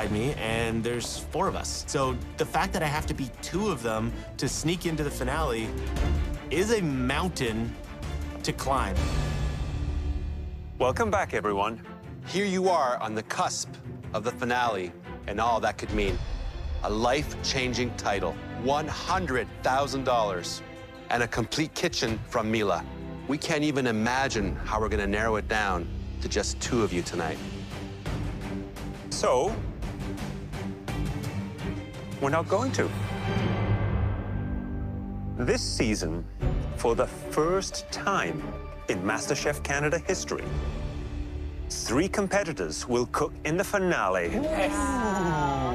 beside me, and there's 4 of us. So the fact that I have to be 2 of them to sneak into the finale is a mountain to climb. Welcome back, everyone. Here you are on the cusp of the finale and all that could mean. A life-changing title, $100,000, and a complete kitchen from Mila. We can't even imagine how we're gonna narrow it down to just 2 of you tonight. So, we're not going to. This season, for the first time in MasterChef Canada history, 3 competitors will cook in the finale. Yes.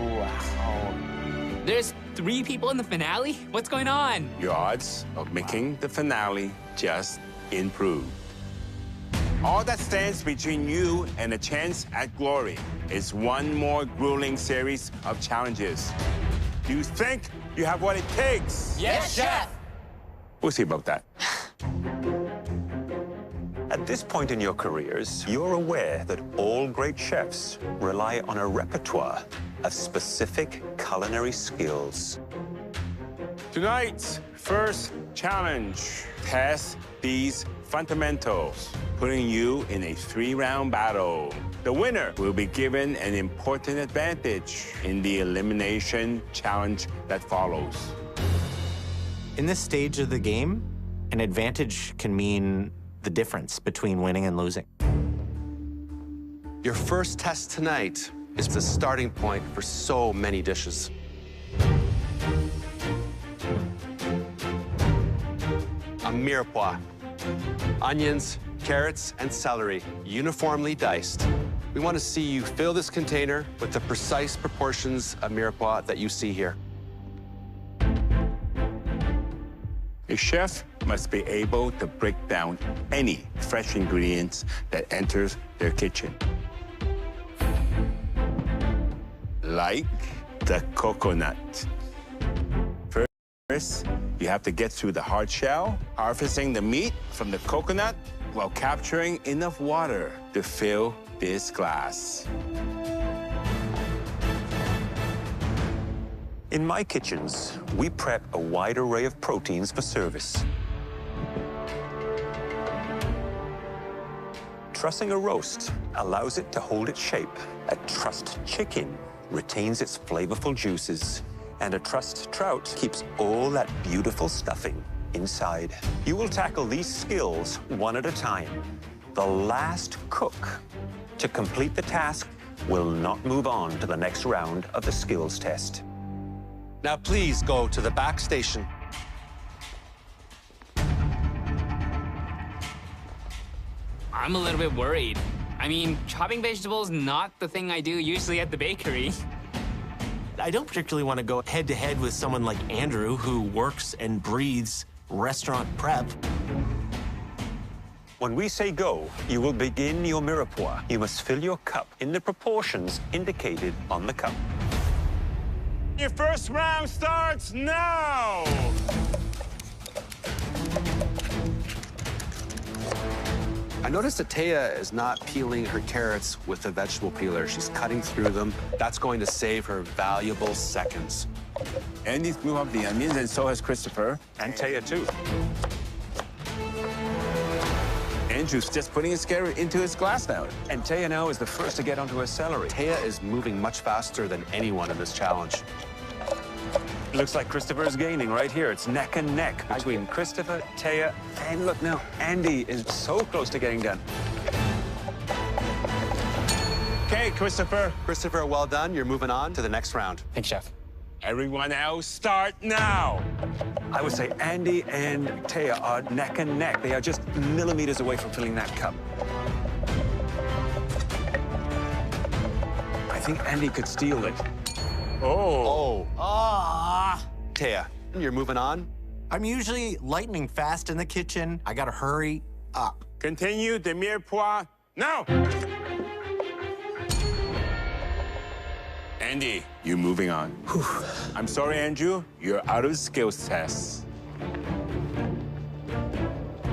Wow. There's 3 people in the finale? What's going on? Your odds of making the finale just improved. All that stands between you and a chance at glory is one more grueling series of challenges. Do you think you have what it takes? Yes, Chef! We'll see about that. At this point in your careers, you're aware that all great chefs rely on a repertoire of specific culinary skills. Tonight's first challenge, test these fundamentals, putting you in a 3-round battle. The winner will be given an important advantage in the elimination challenge that follows. In this stage of the game, an advantage can mean the difference between winning and losing. Your first test tonight is the starting point for so many dishes. A mirepoix. Onions, carrots, and celery, uniformly diced. We want to see you fill this container with the precise proportions of mirepoix that you see here. A chef must be able to break down any fresh ingredients that enters their kitchen. Like the coconut. First, you have to get through the hard shell, harvesting the meat from the coconut while capturing enough water to fill this glass. In my kitchens, we prep a wide array of proteins for service. Trussing a roast allows it to hold its shape. A trussed chicken retains its flavorful juices, and a trussed trout keeps all that beautiful stuffing inside. You will tackle these skills one at a time. The last cook to complete the task will not move on to the next round of the skills test. Now please go to the back station. I'm a little bit worried. I mean, chopping vegetables not the thing I do usually at the bakery. I don't particularly want to go head-to-head with someone like Andrew, who works and breathes restaurant prep. When we say go, you will begin your mirepoix. You must fill your cup in the proportions indicated on the cup. Your first round starts now! I noticed that Taya is not peeling her carrots with a vegetable peeler. She's cutting through them. That's going to save her valuable seconds. Andy's blew up the onions, and so has Christopher. And Taya, too. Andrew's just putting his carrot into his glass now. And Taya now is the first to get onto her celery. Taya is moving much faster than anyone in this challenge. It looks like Christopher is gaining right here. It's neck and neck between Christopher, Taya, and look now, Andy is so close to getting done. Okay, Christopher. Christopher, well done. You're moving on to the next round. Thanks, Chef. Everyone else, start now! I would say Andy and Taya are neck and neck. They are just millimeters away from filling that cup. I think Andy could steal it. Oh. Taya, you're moving on. I'm usually lightning fast in the kitchen. I gotta hurry up. Continue the mirepoix now! Andy, you're moving on. I'm sorry, Andrew. You're out of skills tests.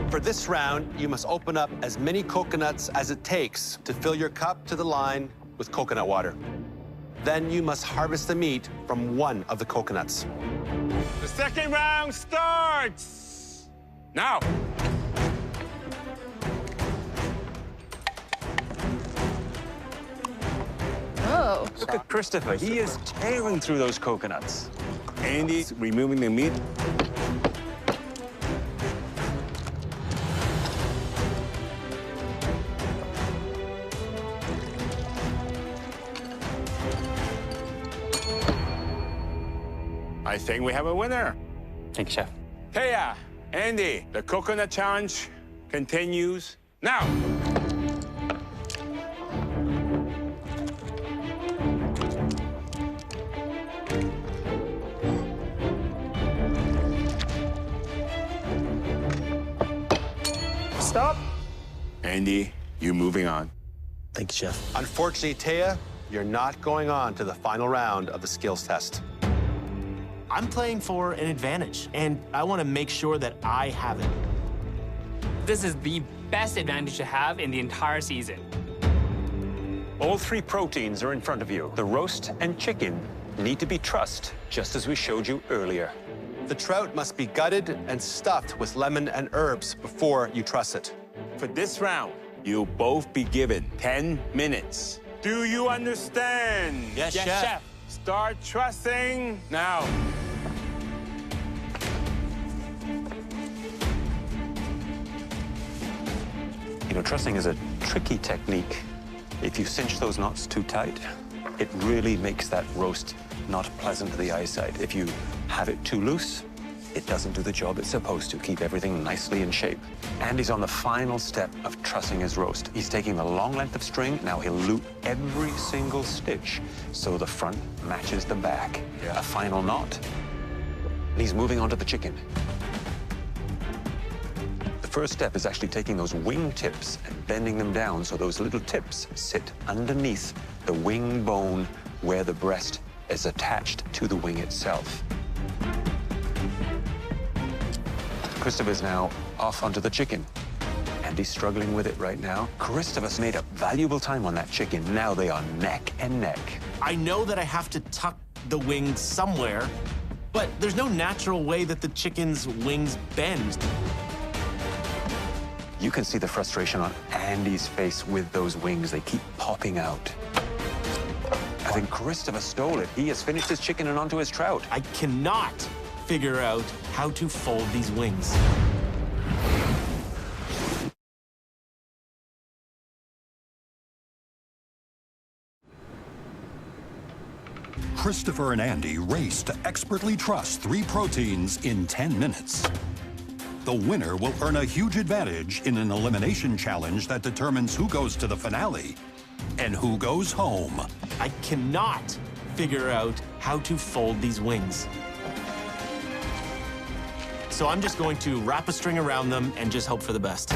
For this round, you must open up as many coconuts as it takes to fill your cup to the line with coconut water. Then you must harvest the meat from one of the coconuts. The second round starts now. Oh. Look at Christopher. He is tearing through those coconuts. Andy's removing the meat. I think we have a winner. Thank you, Chef. Taya, Andy, the coconut challenge continues now. Stop. Andy, you're moving on. Thank you, Chef. Unfortunately, Taya, you're not going on to the final round of the skills test. I'm playing for an advantage, and I want to make sure that I have it. This is the best advantage to have in the entire season. All three proteins are in front of you. The roast and chicken need to be trussed, just as we showed you earlier. The trout must be gutted and stuffed with lemon and herbs before you truss it. For this round, you'll both be given 10 minutes. Do you understand? Yes, Yes, Chef. Chef. Start trussing now. You know, trussing is a tricky technique. If you cinch those knots too tight, it really makes that roast not pleasant to the eyesight. If you have it too loose, it doesn't do the job it's supposed to, keep everything nicely in shape. Andy's on the final step of trussing his roast. He's taking the long length of string. Now he'll loop every single stitch so the front matches the back. A final knot. And he's moving on to the chicken. The first step is actually taking those wing tips and bending them down so those little tips sit underneath the wing bone where the breast is attached to the wing itself. Christopher's now off onto the chicken. Andy's struggling with it right now. Christopher's made up valuable time on that chicken. Now they are neck and neck. I know that I have to tuck the wings somewhere, but there's no natural way that the chicken's wings bend. You can see the frustration on Andy's face with those wings. They keep popping out. I think Christopher stole it. He has finished his chicken and onto his trout. I cannot figure out how to fold these wings. Christopher and Andy race to expertly truss 3 proteins in 10 minutes. The winner will earn a huge advantage in an elimination challenge that determines who goes to the finale and who goes home. I cannot figure out how to fold these wings. So I'm just going to wrap a string around them and just hope for the best.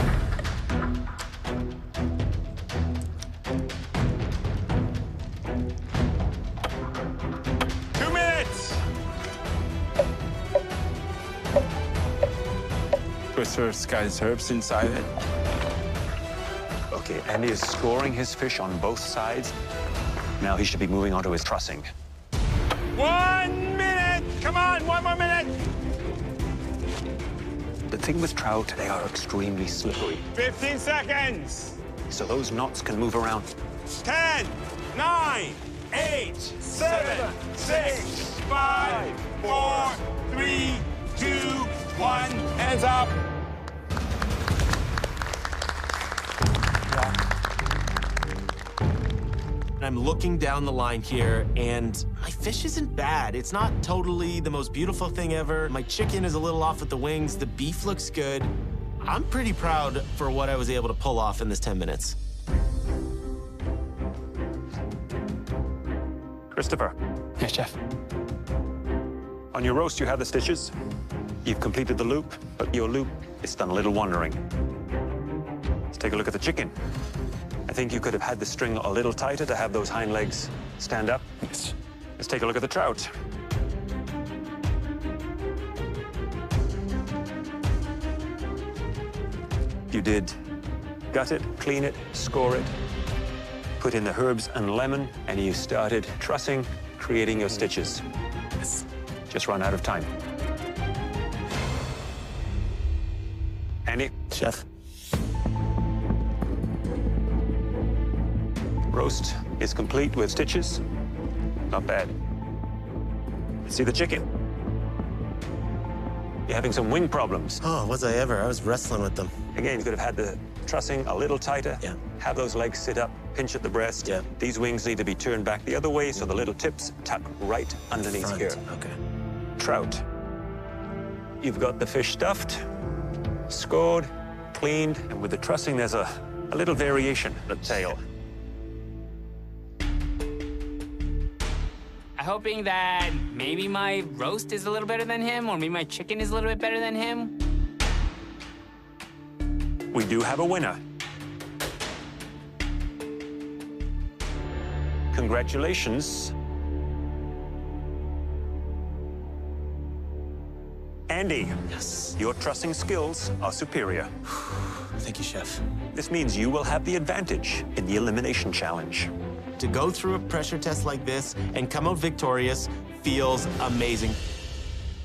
Christopher's got his herbs inside it. Okay, Andy is scoring his fish on both sides. Now he should be moving on to his trussing. 1 minute! Come on, 1 more minute! The thing with trout, they are extremely slippery. 15 seconds! So those knots can move around. 10, 9, 8, 7, 6, 5, 4, 3, 2, 1. Hands up! I'm looking down the line here, and my fish isn't bad. It's not totally the most beautiful thing ever. My chicken is a little off with the wings. The beef looks good. I'm pretty proud for what I was able to pull off in this 10 minutes. Christopher. Yes, Chef. On your roast, you have the stitches. You've completed the loop, but your loop is done a little wandering. Let's take a look at the chicken. I think you could have had the string a little tighter to have those hind legs stand up. Yes. Let's take a look at the trout. You did gut it, clean it, score it. Put in the herbs and lemon, and you started trussing, creating your stitches. Just run out of time. Andy? Chef. Roast is complete with stitches. Not bad. See the chicken? You're having some wing problems. Oh, was I ever? I was wrestling with them. Again, you could have had the trussing a little tighter. Yeah. Have those legs sit up, pinch at the breast. Yeah. These wings need to be turned back the other way so the little tips tuck right underneath Front. here. Okay. Trout. You've got the fish stuffed, scored, cleaned, and with the trussing, there's a little variation in the tail. I'm hoping that maybe my roast is a little better than him, or maybe my chicken is a little bit better than him. We do have a winner. Congratulations. Andy, Yes. your trussing skills are superior. Thank you, Chef. This means you will have the advantage in the elimination challenge. To go through a pressure test like this and come out victorious feels amazing.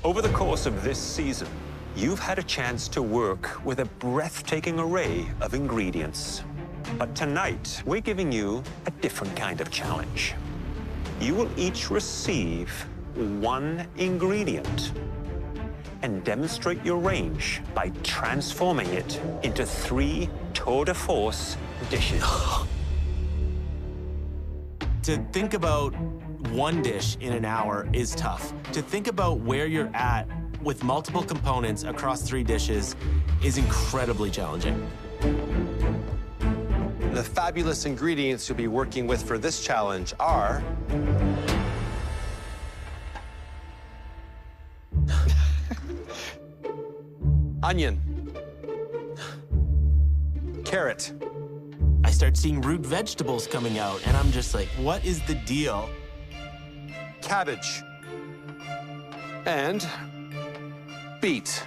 Over the course of this season, you've had a chance to work with a breathtaking array of ingredients. But tonight, we're giving you a different kind of challenge. You will each receive one ingredient and demonstrate your range by transforming it into 3 tour de force dishes. To think about one dish in an hour is tough. To think about where you're at with multiple components across 3 dishes is incredibly challenging. The fabulous ingredients you'll be working with for this challenge are onion, carrot, I start seeing root vegetables coming out, and I'm just like, what is the deal? cabbage, and beet.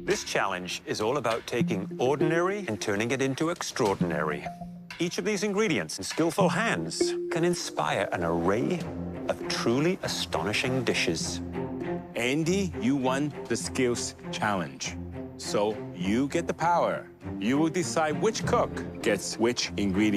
This challenge is all about taking ordinary and turning it into extraordinary. Each of these ingredients in skillful hands can inspire an array of truly astonishing dishes. Andy, you won the skills challenge. So you get the power. You will decide which cook gets which ingredient.